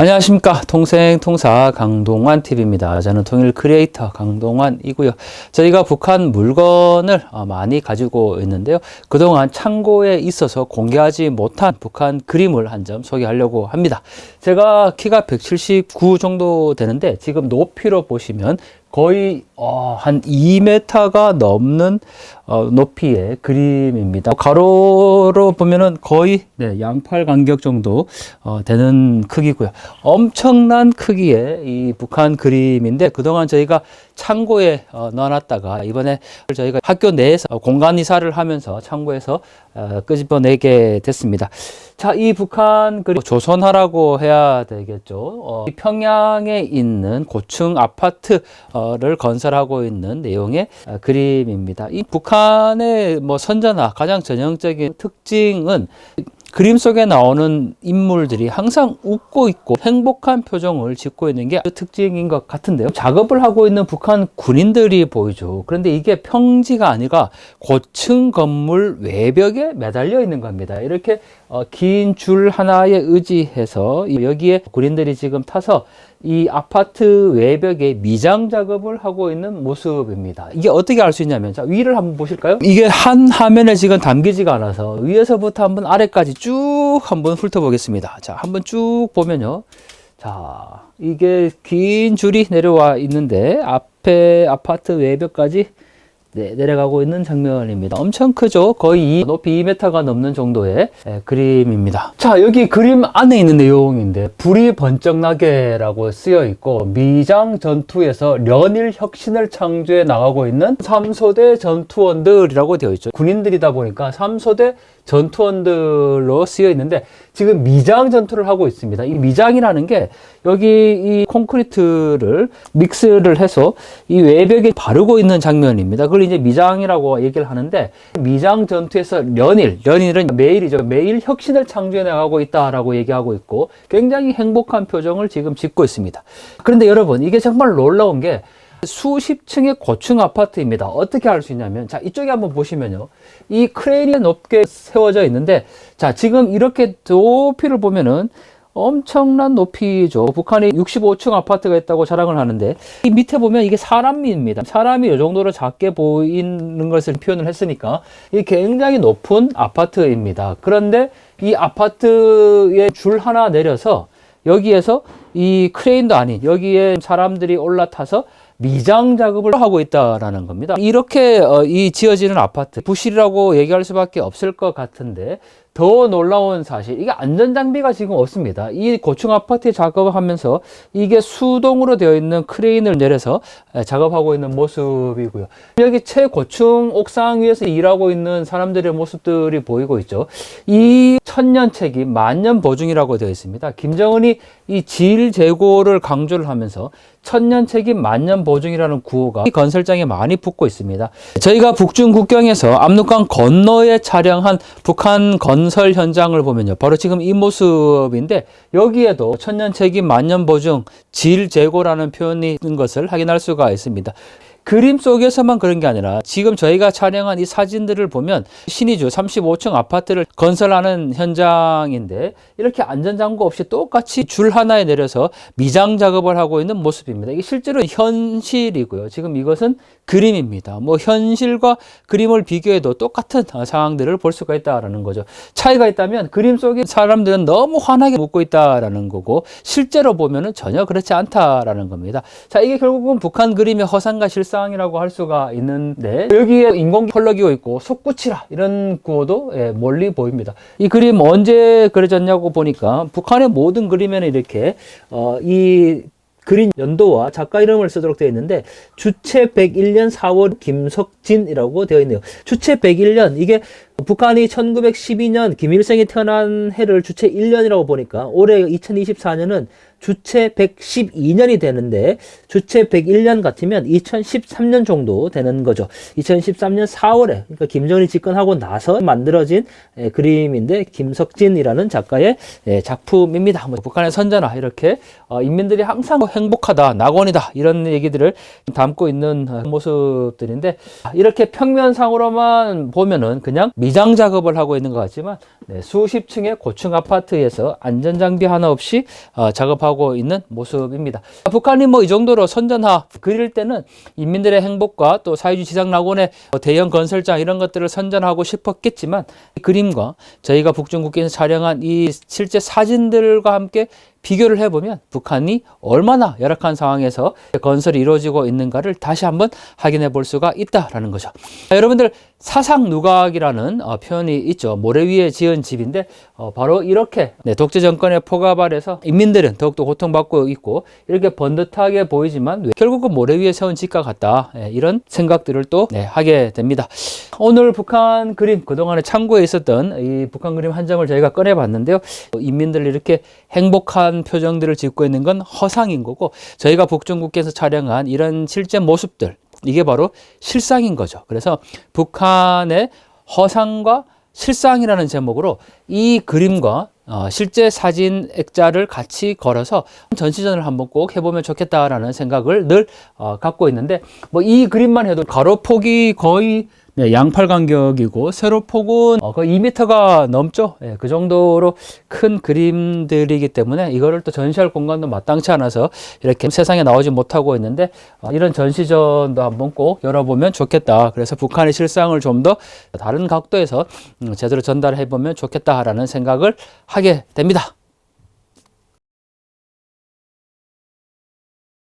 안녕하십니까. 통생통사 강동환TV입니다. 저는 통일 크리에이터 강동환이고요. 저희가 북한 물건을 많이 가지고 있는데요. 그동안 창고에 있어서 공개하지 못한 북한 그림을 한 점 소개하려고 합니다. 제가 키가 179 정도 되는데 지금 높이로 보시면 거의 한 2m가 넘는 높이의 그림입니다. 가로로 보면은 거의 양팔 간격 정도 되는 크기고요. 엄청난 크기의 이 북한 그림인데 그동안 저희가 창고에 넣어놨다가 이번에 저희가 학교 내에서 공간 이사를 하면서 창고에서 끄집어내게 됐습니다. 자, 이 북한 그림 조선화라고 해야 되겠죠. 평양에 있는 고층 아파트를 건설하고 있는 내용의 그림입니다. 이 북한의 선전화 가장 전형적인 특징은 그림 속에 나오는 인물들이 항상 웃고 있고 행복한 표정을 짓고 있는 게 특징인 것 같은데요. 작업을 하고 있는 북한 군인들이 보이죠. 그런데 이게 평지가 아니라 고층 건물 외벽에 매달려 있는 겁니다. 이렇게 긴 줄 하나에 의지해서 여기에 군인들이 지금 타서 이 아파트 외벽에 미장 작업을 하고 있는 모습입니다. 이게 어떻게 알 수 있냐면, 자, 위를 한번 보실까요? 이게 한 화면에 지금 담기지가 않아서 위에서부터 한번 아래까지 쭉 한번 훑어보겠습니다. 자, 한번 쭉 보면요. 자, 이게 긴 줄이 내려와 있는데 앞에 아파트 외벽까지 내려가고 있는 장면입니다. 엄청 크죠? 거의 높이 2m가 넘는 정도의 그림입니다. 자, 여기 그림 안에 있는 내용인데 불이 번쩍 나게라고 쓰여 있고 미장 전투에서 연일 혁신을 창조해 나가고 있는 3소대 전투원들이라고 되어 있죠. 군인들이다 보니까 3소대 전투원들로 쓰여 있는데 지금 미장 전투를 하고 있습니다. 이 미장이라는 게 여기 이 콘크리트를 믹스를 해서 이 외벽에 바르고 있는 장면입니다. 그걸 이제 미장이라고 얘기를 하는데 미장 전투에서 연일은 매일이죠. 매일 혁신을 창조해 나가고 있다라고 얘기하고 있고 굉장히 행복한 표정을 지금 짓고 있습니다. 그런데 여러분, 이게 정말 놀라운 게 수십 층의 고층 아파트입니다. 어떻게 알 수 있냐면, 자, 이쪽에 한번 보시면요. 이 크레인이 높게 세워져 있는데, 자, 지금 이렇게 높이를 보면은 엄청난 높이죠. 북한이 65층 아파트가 있다고 자랑을 하는데, 이 밑에 보면 이게 사람입니다. 사람이 이 정도로 작게 보이는 것을 표현을 했으니까, 이 굉장히 높은 아파트입니다. 그런데 이 아파트에 줄 하나 내려서, 여기에서 이 크레인도 아닌, 여기에 사람들이 올라타서 미장 작업을 하고 있다라는 겁니다. 이렇게 이 지어지는 아파트, 부실이라고 얘기할 수밖에 없을 것 같은데 더 놀라운 사실, 이게 안전장비가 지금 없습니다. 이 고층 아파트에 작업을 하면서 이게 수동으로 되어 있는 크레인을 내려서 작업하고 있는 모습이고요. 여기 최고층 옥상 위에서 일하고 있는 사람들의 모습들이 보이고 있죠. 이 천년 책임, 만년 보증이라고 되어 있습니다. 김정은이 이 질 재고를 강조를 하면서 천년 책임 만년 보증이라는 구호가 이 건설장에 많이 붙고 있습니다. 저희가 북중 국경에서 압록강 건너에 촬영한 북한 건설 현장을 보면요, 바로 지금 이 모습인데 여기에도 천년 책임 만년 보증 질 재고라는 표현이 있는 것을 확인할 수가 있습니다. 그림 속에서만 그런 게 아니라 지금 저희가 촬영한 이 사진들을 보면 신의주 35층 아파트를 건설하는 현장인데 이렇게 안전장구 없이 똑같이 줄 하나에 내려서 미장 작업을 하고 있는 모습입니다. 이게 실제로 현실이고요. 지금 이것은 그림입니다. 현실과 그림을 비교해도 똑같은 상황들을 볼 수가 있다라는 거죠. 차이가 있다면 그림 속에 사람들은 너무 환하게 웃고 있다라는 거고 실제로 보면은 전혀 그렇지 않다라는 겁니다. 자, 이게 결국은 북한 그림의 허상과 실상이라고 할 수가 있는데 여기에 인공 펄럭이고 있고 속구치라 이런 구호도 멀리 보입니다. 이 그림 언제 그려졌냐고 보니까 북한의 모든 그림에는 이렇게 이 그린 연도와 작가 이름을 쓰도록 되어 있는데 주체 101년 4월 김석진이라고 되어 있네요. 주체 101년, 이게 북한이 1912년 김일성이 태어난 해를 주체 1년이라고 보니까 올해 2024년은 주체 112년이 되는데 주체 101년 같으면 2013년 정도 되는 거죠. 2013년 4월에 그러니까 김정은이 집권하고 나서 만들어진 그림인데 김석진이라는 작가의 작품입니다. 북한의 선전화, 이렇게 인민들이 항상 행복하다, 낙원이다 이런 얘기들을 담고 있는 모습들인데 이렇게 평면상으로만 보면은 그냥 미장 작업을 하고 있는 것 같지만 수십 층의 고층 아파트에서 안전장비 하나 없이 작업하고 행복하고 있는 모습입니다. 북한이 뭐 이 정도로 선전하 그릴 때는 인민들의 행복과 또 사회주의 지상낙원의 대형 건설장 이런 것들을 선전하고 싶었겠지만 이 그림과 저희가 북중국해에서 촬영한 이 실제 사진들과 함께 비교를 해보면 북한이 얼마나 열악한 상황에서 건설이 이루어지고 있는가를 다시 한번 확인해 볼 수가 있다라는 거죠. 여러분들 사상 누각이라는 표현이 있죠. 모래 위에 지은 집인데 바로 이렇게 독재 정권의 포갑 아래서 인민들은 더욱더 고통받고 있고 이렇게 번듯하게 보이지만 결국은 모래 위에 세운 집과 같다. 이런 생각들을 또 하게 됩니다. 오늘 북한 그림, 그동안에 창고에 있었던 이 북한 그림 한 점을 저희가 꺼내봤는데요. 인민들 이렇게 행복한 표정들을 짓고 있는 건 허상인 거고 저희가 북중국해에서 촬영한 이런 실제 모습들 이게 바로 실상인 거죠. 그래서 북한의 허상과 실상이라는 제목으로 이 그림과 실제 사진 액자를 같이 걸어서 전시전을 한번 꼭 해보면 좋겠다라는 생각을 늘 갖고 있는데 뭐 이 그림만 해도 가로폭이 거의 양팔 간격이고 세로폭은 거의 2m가 넘죠. 그 정도로 큰 그림들이기 때문에 이거를 또 전시할 공간도 마땅치 않아서 이렇게 세상에 나오지 못하고 있는데 이런 전시전도 한번 꼭 열어보면 좋겠다. 그래서 북한의 실상을 좀 더 다른 각도에서 제대로 전달해 보면 좋겠다라는 생각을 하게 됩니다.